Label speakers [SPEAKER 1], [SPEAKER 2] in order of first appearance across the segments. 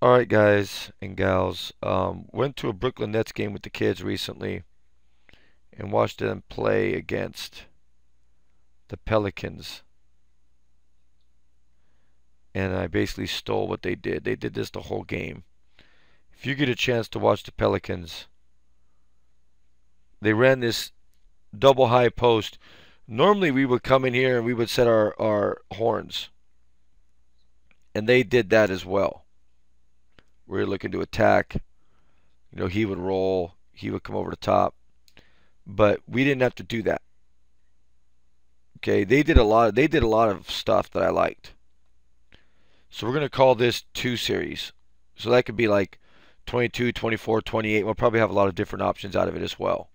[SPEAKER 1] Alright guys and gals, went to a Brooklyn Nets game with the kids recently and watched them play against the Pelicans. And I basically stole what they did. They did this the whole game. If you get a chance to watch the Pelicans, they ran this double high post. Normally we would come in here and we would set our horns. And they did that as well. We were looking to attack. You know, he would roll. He would come over the top. But we didn't have to do that. Okay, they did a lot of stuff that I liked. So we're going to call this 2 series. So that could be like 22, 24, 28. We'll probably have a lot of different options out of it as well.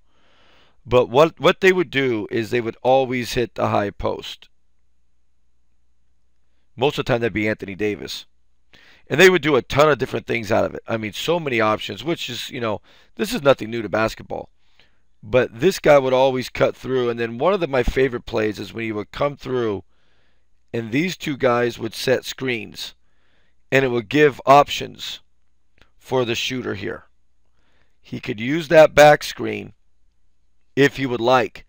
[SPEAKER 1] But what they would do is they would always hit the high post. Most of the time that'd be Anthony Davis. And they would do a ton of different things out of it. I mean, so many options, which is, you know, this is nothing new to basketball. But this guy would always cut through. And then one of my favorite plays is when he would come through and these two guys would set screens. And it would give options for the shooter here. He could use that back screen if he would like.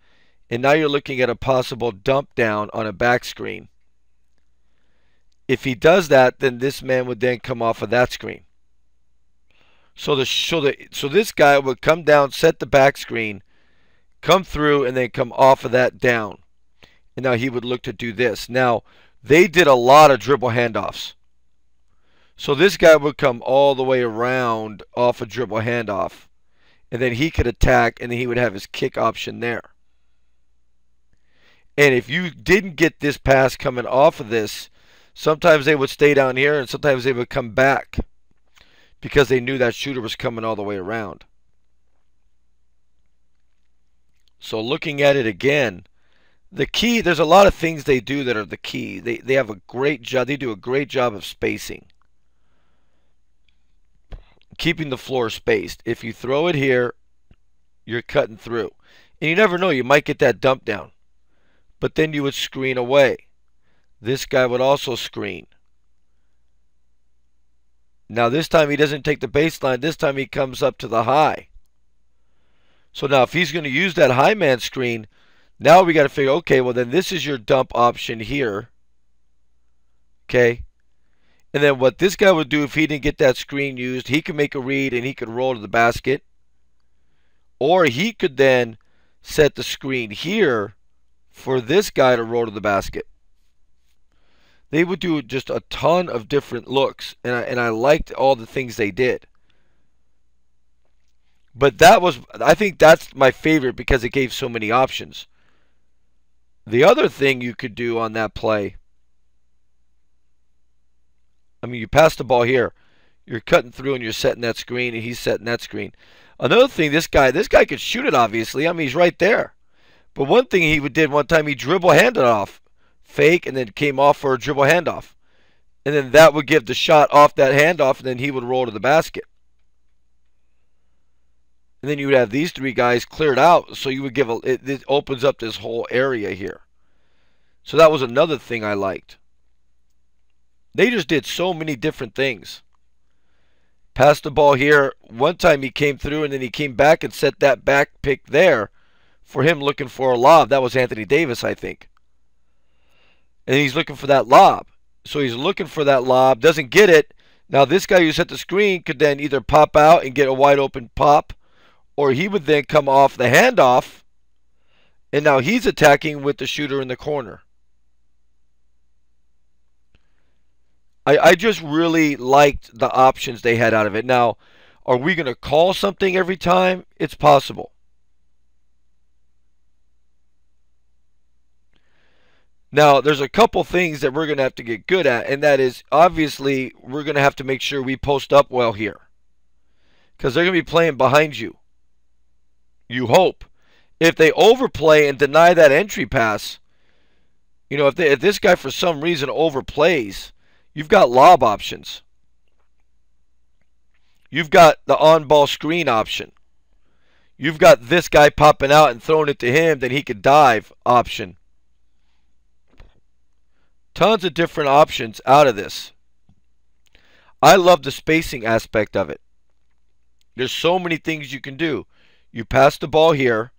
[SPEAKER 1] And now you're looking at a possible dump down on a back screen. If he does that, then this man would then come off of that screen. So this guy would come down, set the back screen, come through, and then come off of that down. And now he would look to do this. Now, they did a lot of dribble handoffs. So this guy would come all the way around off a dribble handoff. And then he could attack, and then he would have his kick option there. And if you didn't get this pass coming off of this, sometimes they would stay down here, and sometimes they would come back because they knew that shooter was coming all the way around. So looking at it again, the key, there's a lot of things they do that are the key. They have a great job. They do a great job of spacing. Keeping the floor spaced. If you throw it here, you're cutting through. And you never know, you might get that dump down. But then you would screen away. This guy would also screen. Now this time he doesn't take the baseline. This time he comes up to the high. So now if he's going to use that high man screen, now we got to figure, okay, well then this is your dump option here. Okay. And then what this guy would do if he didn't get that screen used, he could make a read and he could roll to the basket. Or he could then set the screen here for this guy to roll to the basket. They would do just a ton of different looks, and I liked all the things they did. But I think that's my favorite because it gave so many options. The other thing you could do on that play, I mean, you pass the ball here, you're cutting through and you're setting that screen, and he's setting that screen. Another thing, this guy could shoot it, obviously. I mean, he's right there. But one thing he did one time, he dribble handed off. Fake, and then came off for a dribble handoff. And then that would give the shot off that handoff, and then he would roll to the basket. And then you would have these three guys cleared out, so you would give it opens up this whole area here. So that was another thing I liked. They just did so many different things. Passed the ball here. One time he came through, and then he came back and set that back pick there for him looking for a lob. That was Anthony Davis, I think. And he's looking for that lob. So he's looking for that lob, doesn't get it. Now this guy who set the screen could then either pop out and get a wide open pop, or he would then come off the handoff, and now he's attacking with the shooter in the corner. I just really liked the options they had out of it. Now, are we going to call something every time? It's possible. Now, there's a couple things that we're going to have to get good at, and that is, obviously, we're going to have to make sure we post up well here. Because they're going to be playing behind you. You hope. If they overplay and deny that entry pass, you know, if this guy for some reason overplays, you've got lob options. You've got the on-ball screen option. You've got this guy popping out and throwing it to him, then he could dive option. Tons of different options out of this. I love the spacing aspect of it. There's so many things you can do. You pass the ball here,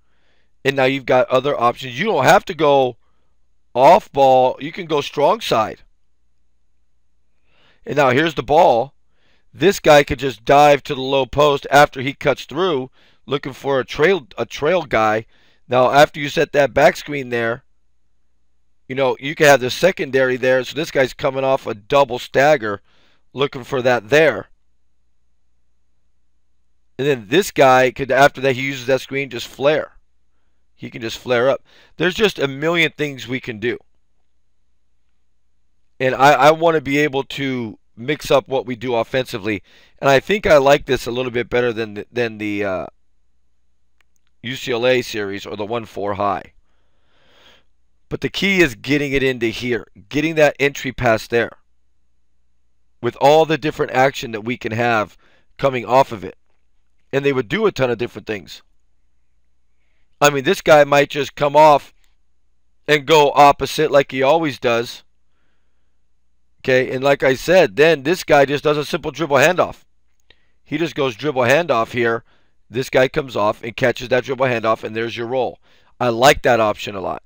[SPEAKER 1] and now you've got other options. You don't have to go off ball. You can go strong side. And now here's the ball. This guy could just dive to the low post after he cuts through, looking for a trail guy. Now after you set that back screen there, you can have the secondary there. So this guy's coming off a double stagger, looking for that there. And then this guy could, after that, he uses that screen, just flare. He can just flare up. There's just a million things we can do. And I want to be able to mix up what we do offensively. And I think I like this a little bit better than the UCLA series or the 1-4 high. But the key is getting it into here. Getting that entry pass there. With all the different action that we can have coming off of it. And they would do a ton of different things. I mean, this guy might just come off and go opposite like he always does. Okay, and like I said, then this guy just does a simple dribble handoff. He just goes dribble handoff here. This guy comes off and catches that dribble handoff, and there's your roll. I like that option a lot.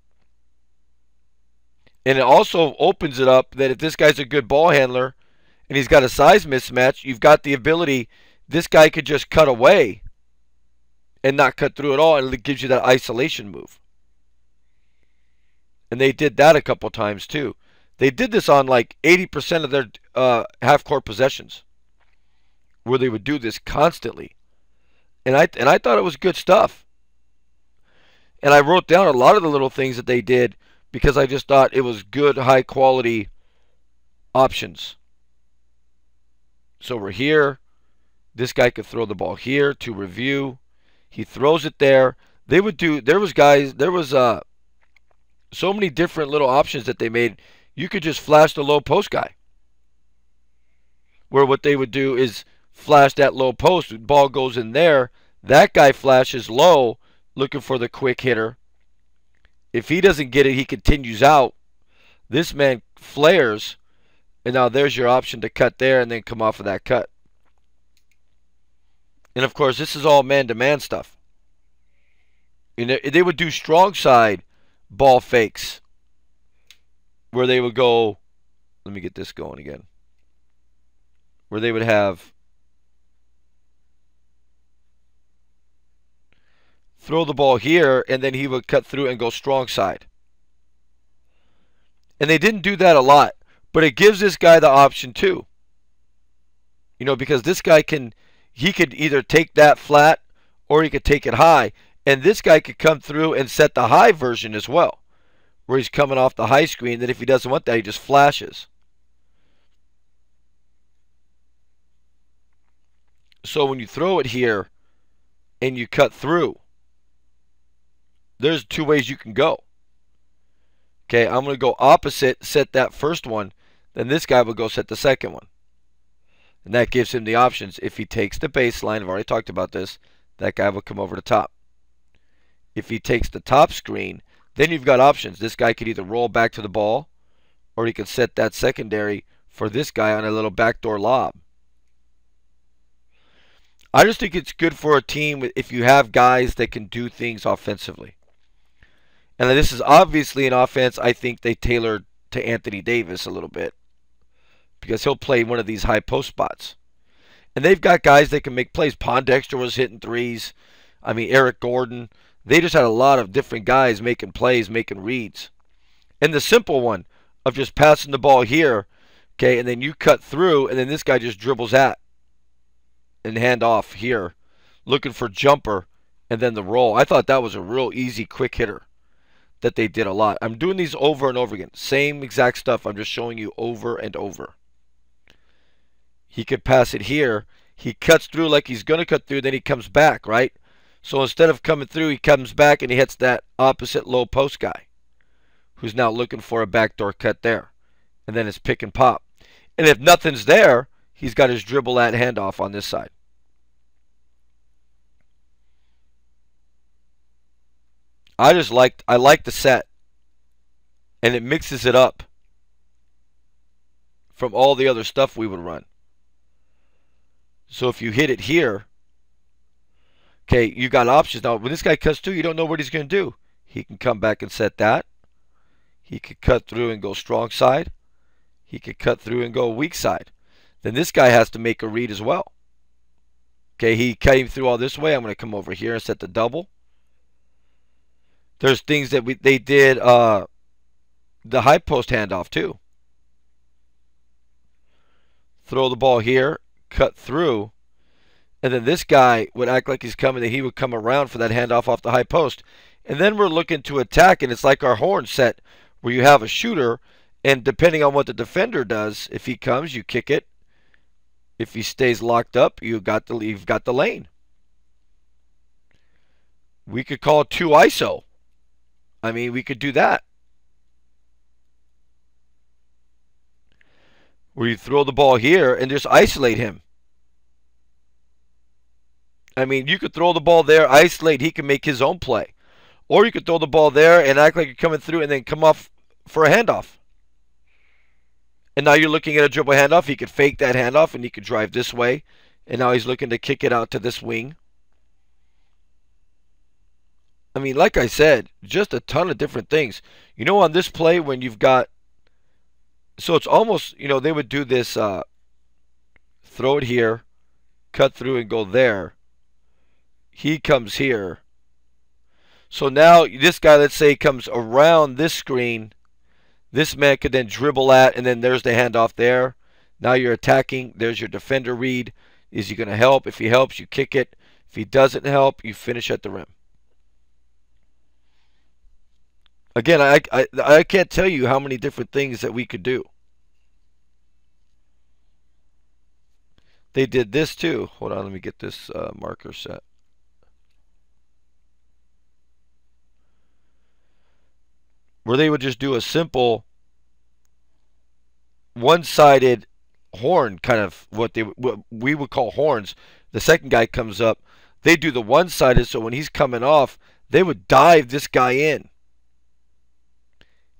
[SPEAKER 1] And it also opens it up that if this guy's a good ball handler and he's got a size mismatch, you've got the ability. This guy could just cut away and not cut through at all, and it gives you that isolation move. And they did that a couple times too. They did this on like 80% of their half-court possessions, where they would do this constantly. And I thought it was good stuff. And I wrote down a lot of the little things that they did because I just thought it was good, high-quality options. So we're here. This guy could throw the ball here to review. He throws it there. There was so many different little options that they made. You could just flash the low post guy. Where what they would do is flash that low post. The ball goes in there. That guy flashes low, looking for the quick hitter. If he doesn't get it, he continues out. This man flares. And now there's your option to cut there and then come off of that cut. And of course, this is all man-to-man stuff. They would do strong side ball fakes where they would go, let me get this going again, where they would have throw the ball here and then he would cut through and go strong side. And they didn't do that a lot, but it gives this guy the option too. Because this guy he could either take that flat or he could take it high. And this guy could come through and set the high version as well, where he's coming off the high screen. That if he doesn't want that, he just flashes. So when you throw it here and you cut through, there's two ways you can go. Okay, I'm going to go opposite, set that first one. Then this guy will go set the second one. And that gives him the options. If he takes the baseline, I've already talked about this, that guy will come over the top. If he takes the top screen, then you've got options. This guy could either roll back to the ball, or he could set that secondary for this guy on a little backdoor lob. I just think it's good for a team if you have guys that can do things offensively. And this is obviously an offense I think they tailored to Anthony Davis a little bit, because he'll play one of these high post spots. And they've got guys that can make plays. Pondexter was hitting threes. I mean, Eric Gordon. They just had a lot of different guys making plays, making reads. And the simple one of just passing the ball here, okay, and then you cut through, and then this guy just dribbles at and hand off here, looking for jumper, and then the roll. I thought that was a real easy, quick hitter that they did a lot. I'm doing these over and over again. Same exact stuff. I'm just showing you over and over. He could pass it here. He cuts through like he's going to cut through, then he comes back, right? So instead of coming through, he comes back and he hits that opposite low post guy, who's now looking for a backdoor cut there. And then it's pick and pop. And if nothing's there, he's got his dribble at handoff on this side. I like the set. And it mixes it up from all the other stuff we would run. So if you hit it here, okay, you got options. Now, when this guy cuts through, you don't know what he's going to do. He can come back and set that. He could cut through and go strong side. He could cut through and go weak side. Then this guy has to make a read as well. Okay, he came through all this way. I'm going to come over here and set the double. There's things that they did the high post handoff too. Throw the ball here, cut through, and then this guy would act like he's coming, and he would come around for that handoff off the high post. And then we're looking to attack, and it's like our horn set where you have a shooter, and depending on what the defender does, if he comes, you kick it. If he stays locked up, you've got the lane. We could call 2 ISO. I mean, we could do that. Where you throw the ball here and just isolate him. I mean, you could throw the ball there, isolate, he can make his own play. Or you could throw the ball there and act like you're coming through and then come off for a handoff. And now you're looking at a dribble handoff. He could fake that handoff and he could drive this way. And now he's looking to kick it out to this wing. I mean, like I said, just a ton of different things. You know, on this play when you've got... So it's almost, you know, they would do this, throw it here, cut through and go there. He comes here. So now this guy, let's say, comes around this screen. This man could then dribble at, and then there's the handoff there. Now you're attacking. There's your defender read. Is he going to help? If he helps, you kick it. If he doesn't help, you finish at the rim. Again, I can't tell you how many different things that we could do. They did this too. Hold on, let me get this marker set. Where they would just do a simple one-sided horn, kind of what we would call horns. The second guy comes up. They do the one-sided, so when he's coming off, they would dive this guy in.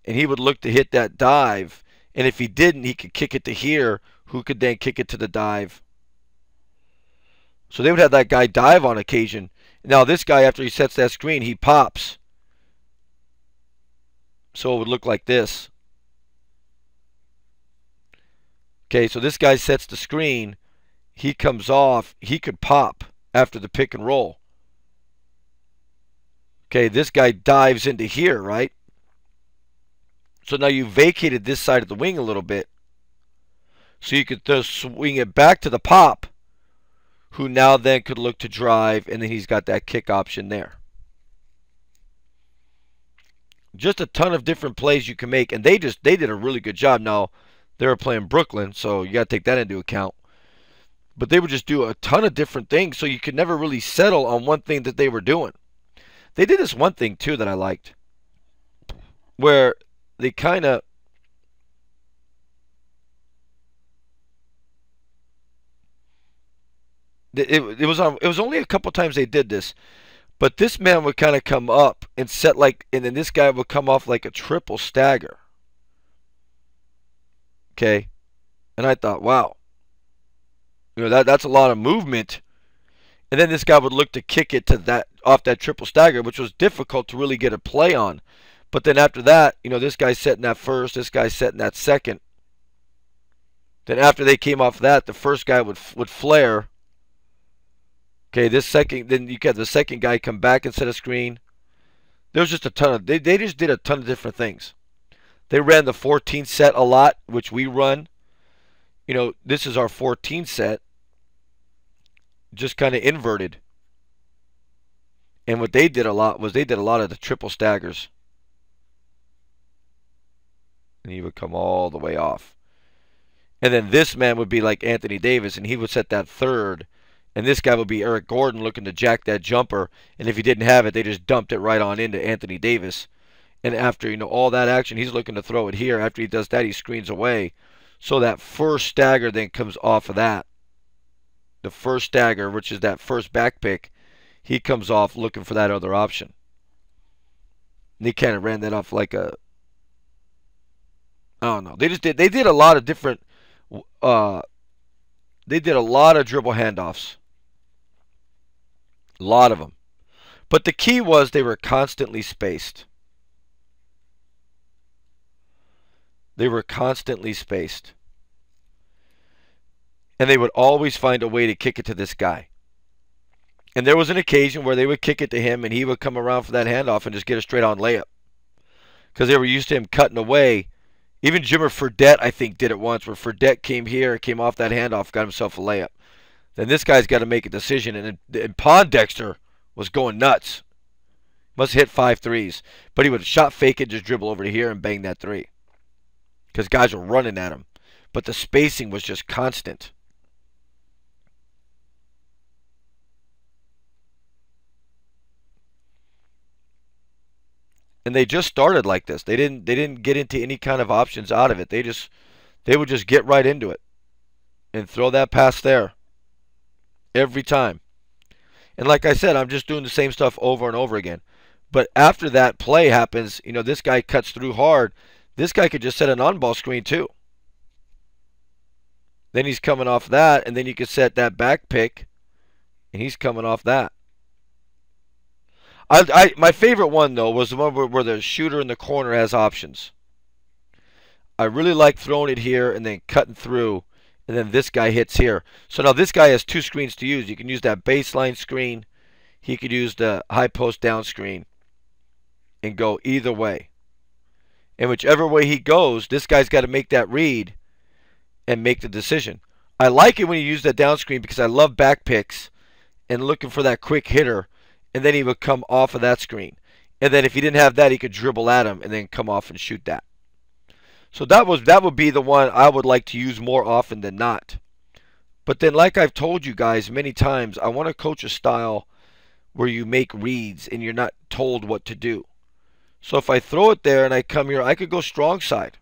[SPEAKER 1] And he would look to hit that dive. And if he didn't, he could kick it to here, who could then kick it to the dive. So they would have that guy dive on occasion. Now this guy, after he sets that screen, he pops. So it would look like this. Okay, so this guy sets the screen. He comes off. He could pop after the pick and roll. Okay, this guy dives into here, right? So now you vacated this side of the wing a little bit. So you could just swing it back to the pop, who now then could look to drive, and then he's got that kick option there. Just a ton of different plays you can make, and they did a really good job. Now, they were playing Brooklyn, so you got to take that into account. But they would just do a ton of different things, so you could never really settle on one thing that they were doing. They did this one thing, too, that I liked, where they kind of... It was only a couple times they did this, but this man would kind of come up and set like, and then this guy would come off like a triple stagger. Okay, and I thought, wow, you know, that's a lot of movement. And then this guy would look to kick it to that off that triple stagger, which was difficult to really get a play on. But then after that, you know, this guy's setting that first, this guy's setting that second. Then after they came off that, the first guy would flare. Okay, this second, then you get the second guy come back and set a screen. There was just a ton of, they just did a ton of different things. They ran the 14 set a lot, which we run. You know, this is our 14 set. Just kind of inverted. And what they did a lot was they did a lot of the triple staggers. And he would come all the way off. And then this man would be like Anthony Davis, and he would set that third. And this guy would be Eric Gordon looking to jack that jumper. And if he didn't have it, they just dumped it right on into Anthony Davis. And after, you know, all that action, he's looking to throw it here. After he does that, he screens away. So that first stagger then comes off of that. The first stagger, which is that first back pick, he comes off looking for that other option. And they kind of ran that off like a... I don't know. They did a lot of different They did a lot of dribble handoffs. A lot of them. But the key was they were constantly spaced. They were constantly spaced. And they would always find a way to kick it to this guy. And there was an occasion where they would kick it to him and he would come around for that handoff and just get a straight on layup. Because they were used to him cutting away. Even Jimmer Fredette, I think, did it once where Fredette came here, came off that handoff, got himself a layup. Then this guy's got to make a decision. And Pondexter was going nuts. Must have hit 5 threes. But he would have shot fake it, just dribble over to here and bang that three. Because guys were running at him. But the spacing was just constant. And they just started like this. They didn't get into any kind of options out of it. They would just get right into it and throw that pass there every time. And like I said, I'm just doing the same stuff over and over again. But after that play happens, you know, this guy cuts through hard. This guy could just set an on-ball screen too. Then he's coming off that, and then you could set that back pick, and he's coming off that. My favorite one, though, was the one where the shooter in the corner has options. I really like throwing it here and then cutting through, and then this guy hits here. So now this guy has 2 screens to use. You can use that baseline screen. He could use the high post down screen and go either way. And whichever way he goes, this guy's got to make that read and make the decision. I like it when you use that down screen because I love back picks and looking for that quick hitter. And then he would come off of that screen. And then if he didn't have that, he could dribble at him and then come off and shoot that. So that would be the one I would like to use more often than not. But then like I've told you guys many times, I want to coach a style where you make reads and you're not told what to do. So if I throw it there and I come here, I could go strong side.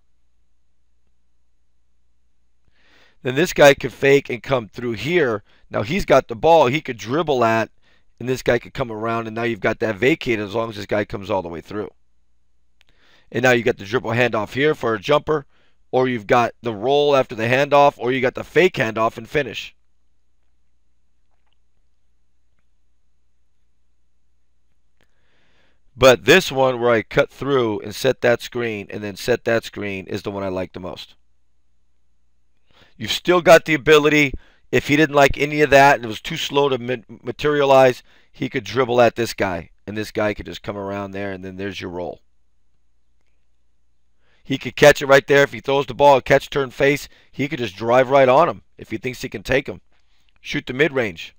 [SPEAKER 1] Then this guy could fake and come through here. Now he's got the ball. He could dribble at. And this guy could come around, and now you've got that vacated as long as this guy comes all the way through. And now you got the dribble handoff here for a jumper, or you've got the roll after the handoff, or you got the fake handoff and finish. But this one where I cut through and set that screen and then set that screen is the one I like the most. You've still got the ability. If he didn't like any of that and it was too slow to materialize, he could dribble at this guy. And this guy could just come around there, and then there's your roll. He could catch it right there. If he throws the ball, catch, turn, face, he could just drive right on him if he thinks he can take him. Shoot the mid-range.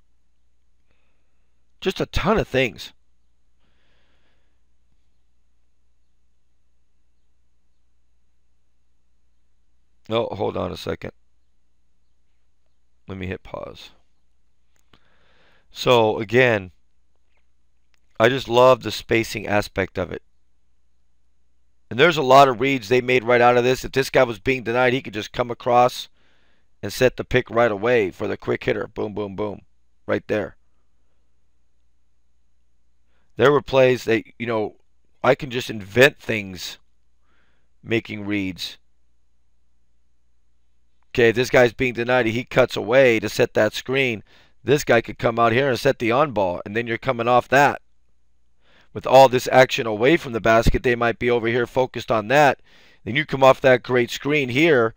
[SPEAKER 1] Just a ton of things. No, hold on a second. Let me hit pause. So again, I just love the spacing aspect of it. And there's a lot of reads they made right out of this. If this guy was being denied, he could just come across and set the pick right away for the quick hitter. Boom, boom, boom. Right there. There were plays that, you know, I can just invent things making reads. Okay, this guy's being denied. He cuts away to set that screen. This guy could come out here and set the on ball, and then you're coming off that. With all this action away from the basket, they might be over here focused on that. Then you come off that great screen here.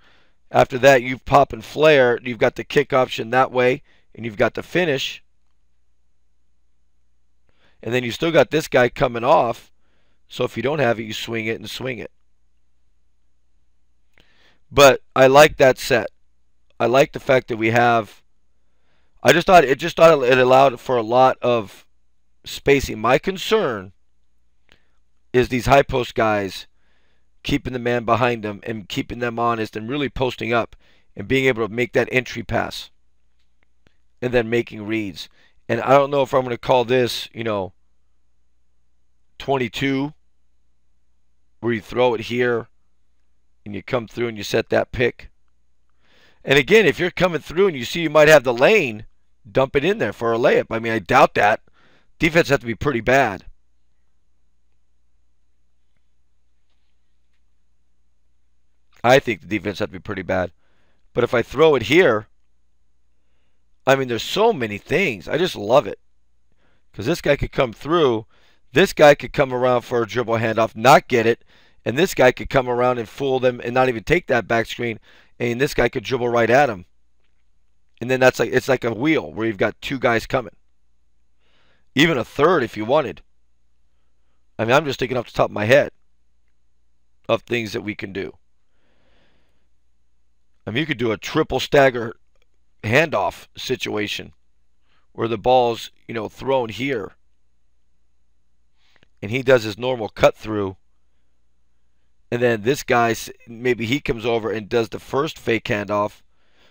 [SPEAKER 1] After that, you pop and flare. You've got the kick option that way, and you've got the finish. And then you still got this guy coming off. So if you don't have it, you swing it and swing it. But I like that set. I like the fact that we have. I just thought it allowed for a lot of spacing. My concern is these high post guys keeping the man behind them and keeping them honest and really posting up and being able to make that entry pass and then making reads. And I don't know if I'm going to call this, you know, 22, where you throw it here and you come through and you set that pick. And again, if you're coming through and you see you might have the lane, dump it in there for a layup. I mean, I doubt that. Defense has to be pretty bad. I think the defense has to be pretty bad. But if I throw it here, I mean, there's so many things. I just love it. Because this guy could come through. This guy could come around for a dribble handoff, not get it. And this guy could come around and fool them and not even take that back screen. And this guy could dribble right at him. And then it's like a wheel where you've got two guys coming. Even a third if you wanted. I mean, I'm just thinking off the top of my head of things that we can do. I mean, you could do a triple stagger handoff situation where the ball's, thrown here. And he does his normal cut through. And then this guy, maybe he comes over and does the first fake handoff.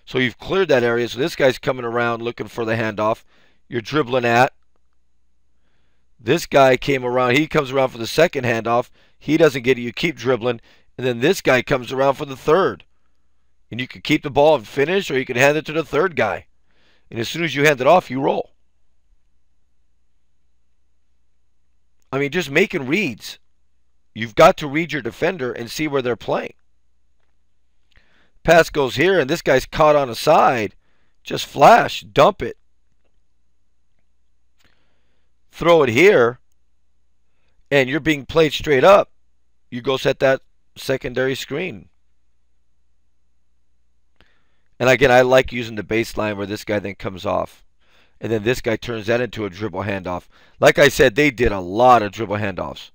[SPEAKER 1] So you've cleared that area. So this guy's coming around looking for the handoff. You're dribbling at. This guy came around. He comes around for the second handoff. He doesn't get it. You keep dribbling. And then this guy comes around for the third. And you can keep the ball and finish, or you can hand it to the third guy. And as soon as you hand it off, you roll. I mean, just making reads. You've got to read your defender and see where they're playing. Pass goes here, and this guy's caught on a side. Just flash, dump it. Throw it here, and you're being played straight up. You go set that secondary screen. And again, I like using the baseline where this guy then comes off. And then this guy turns that into a dribble handoff. Like I said, they did a lot of dribble handoffs.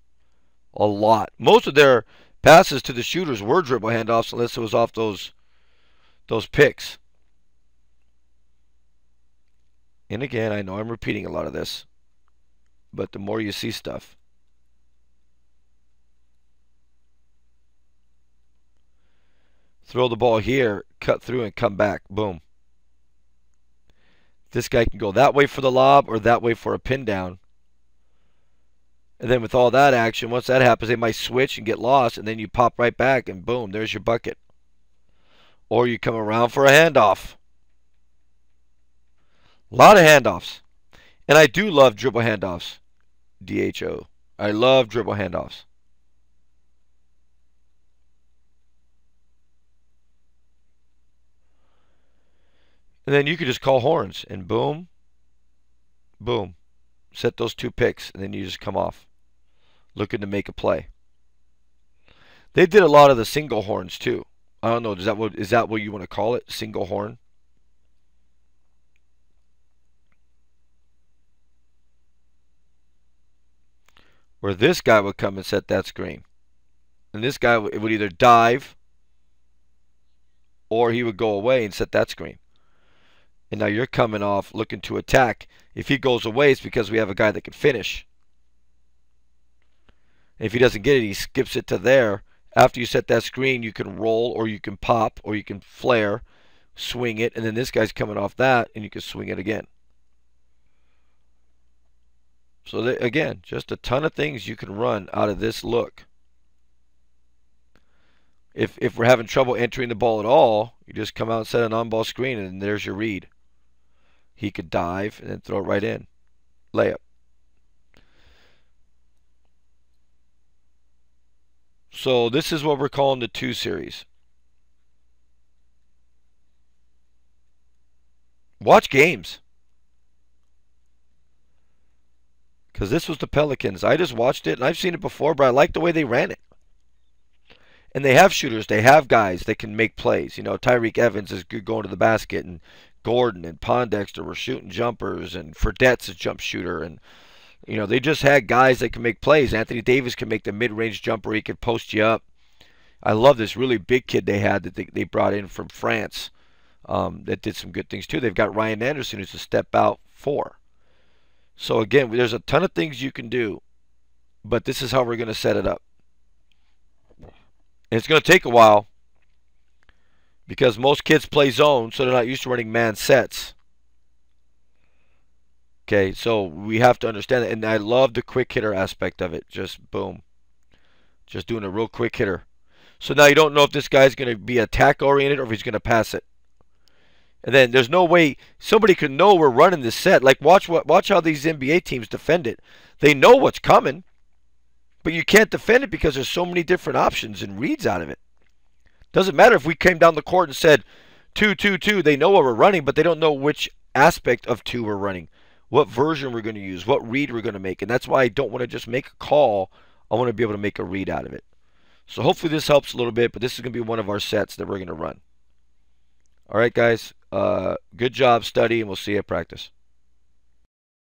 [SPEAKER 1] A lot. Most of their passes to the shooters were dribble handoffs unless it was off those picks. And again, I know I'm repeating a lot of this. But the more you see stuff. Throw the ball here, cut through and come back. Boom. This guy can go that way for the lob or that way for a pin down. And then with all that action, once that happens, they might switch and get lost, and then you pop right back, and boom, there's your bucket. Or you come around for a handoff. A lot of handoffs. And I do love dribble handoffs. DHO. I love dribble handoffs. And then you could just call horns, and boom, boom. Set those two picks, and then you just come off. Looking to make a play. They did a lot of the single horns too. I don't know, is that what you want to call it? Single horn? Where this guy would come and set that screen. And this guy would either dive or he would go away and set that screen. And now you're coming off looking to attack. If he goes away, it's because we have a guy that can finish. And if he doesn't get it, he skips it to there. After you set that screen, you can roll or you can pop or you can flare, swing it, and then this guy's coming off that and you can swing it again. So again, just a ton of things you can run out of this look. If we're having trouble entering the ball at all, you just come out and set an on-ball screen and there's your read. He could dive and then throw it right in. Layup. So this is what we're calling the 2 series. Watch games. Because this was the Pelicans. I just watched it, and I've seen it before, but I like the way they ran it. And they have shooters. They have guys that can make plays. You know, Tyreek Evans is good going to the basket, and Gordon and Pondexter were shooting jumpers, and Fredette's a jump shooter. And, you know, they just had guys that can make plays. Anthony Davis can make the mid-range jumper. He could post you up. I love this really big kid they had that they brought in from France that did some good things, too. They've got Ryan Anderson, who's a step-out 4. So, again, there's a ton of things you can do, but this is how we're going to set it up. And it's going to take a while because most kids play zone, so they're not used to running man sets. Okay, so we have to understand that. And I love the quick hitter aspect of it. Just boom. Just doing a real quick hitter. So now you don't know if this guy's going to be attack oriented or if he's going to pass it. And then there's no way somebody could know we're running this set. Like watch how these NBA teams defend it. They know what's coming, but you can't defend it because there's so many different options and reads out of it. Doesn't matter if we came down the court and said 2-2-2. They know what we're running, but they don't know which aspect of 2 we're running, what version we're going to use, what read we're going to make. And that's why I don't want to just make a call. I want to be able to make a read out of it. So hopefully this helps a little bit, but this is going to be one of our sets that we're going to run. All right, guys. Good job, study, and we'll see you at practice.